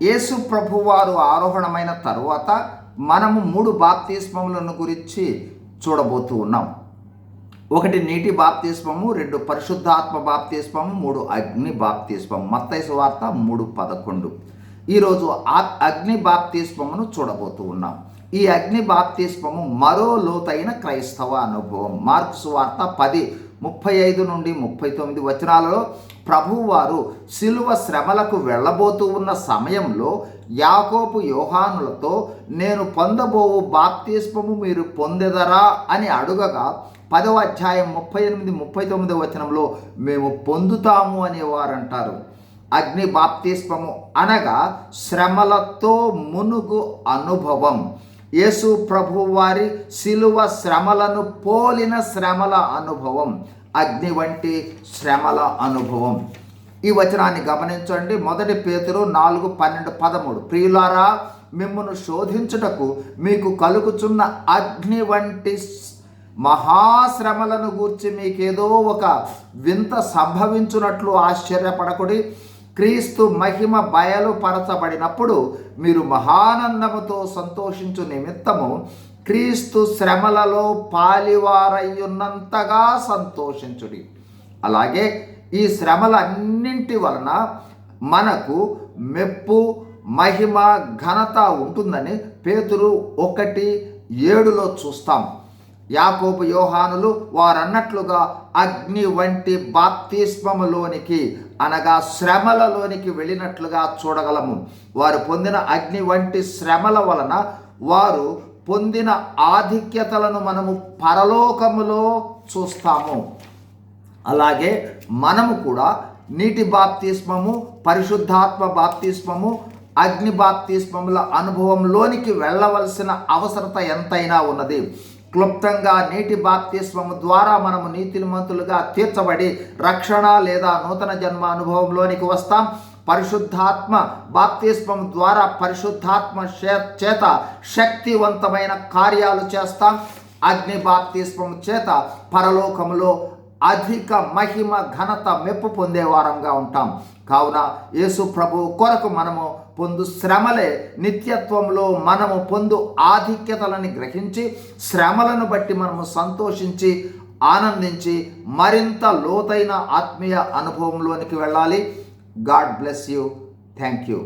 యేసు ప్రభువారు ఆరోహణమైన తరువాత మనము 3 బాప్తిస్మములను గురించి చూడబోతూ ఉన్నాం. 1 నీటి బాప్తిస్మము, 2 పరిశుద్ధాత్మ బాప్తిస్మము, 3 అగ్ని బాప్తిస్మము. మత్తయి సువార్త 3:11. ఈరోజు అగ్ని బాప్తిస్మమును చూడబోతూ ఉన్నాం. ఈ అగ్ని బాప్తిస్మము మరో లోతైన క్రైస్తవ అనుభవం. మార్కు సువార్త 10:35 నుండి 39 వచనాలలో ప్రభువారు శిలువ శ్రమలకు వెళ్ళబోతూ ఉన్న సమయంలో యాకోబు యోహానులతో, నేను పొందబోవు బాప్తిస్మము మీరు పొందెదరా అని అడుగగా 10వ అధ్యాయం 38-39 వచనంలో మేము పొందుతాము అనేవారంటారు. అగ్ని బాప్తిస్మము అనగా శ్రమలతో మునుగు అనుభవం. యేసు ప్రభువారి శిలువ శ్రమలను పోలిన శ్రమల అనుభవం, అగ్ని వంటి శ్రమల అనుభవం. ఈ వచనాన్ని గమనించండి. 1 పేతురు 4:12-13. ప్రియులారా, మిమ్మును శోధించుటకు మీకు కలుగుచున్న అగ్ని వంటి మహాశ్రమలను గూర్చి మీకేదో ఒక వింత సంభవించున్నట్లు ఆశ్చర్యపడకుడి. క్రీస్తు మహిమ బయలుపరచబడినప్పుడు మీరు మహానందముతో సంతోషించు నిమిత్తము క్రీస్తు శ్రమలలో పాలివారయ్యున్నంతగా సంతోషించుడి. అలాగే ఈ శ్రమలన్నింటి వలన మనకు మెప్పు, మహిమ, ఘనత ఉంటుందని పేతురు 1:7 చూస్తాం. యాకోబు యోహానులు వారన్నట్లుగా అగ్ని వంటి బాప్తిస్మములోనికి అనగా శ్రమలలోనికి వెళ్ళినట్లుగా చూడగలము. వారు పొందిన అగ్ని వంటి శ్రమల వలన వారు పొందిన ఆధిక్యతలను మనము పరలోకములో చూస్తాము. అలాగే మనము కూడా నీటి బాప్తిస్మము, పరిశుద్ధాత్మ బాప్తిస్మము, అగ్ని బాప్తిస్మముల అనుభవంలోనికి వెళ్ళవలసిన అవసరత ఎంతైనా ఉన్నది. క్లుప్తంగా నీటి బాప్తిస్మము ద్వారా మనము నీతిమంతులుగా తీర్చబడి రక్షణ లేదా నూతన జన్మ అనుభవంలోనికి వస్తాం. పరిశుద్ధాత్మ బాప్తిస్మం ద్వారా పరిశుద్ధాత్మ చేత శక్తివంతమైన కార్యాలు చేస్తాం. అగ్ని బాప్తిస్మం చేత పరలోకములో అధిక మహిమ, ఘనత, మెప్పు పొందేవారంగా ఉంటాం. కావున యేసు ప్రభు కొరకు మనము పొందు శ్రమలే నిత్యత్వంలో మనము పొందు ఆధిక్యతలని గ్రహించి శ్రమలను బట్టి మనము సంతోషించి ఆనందించి మరింత లోతైన ఆత్మీయ అనుభవంలోనికి వెళ్ళాలి. God bless you. Thank you.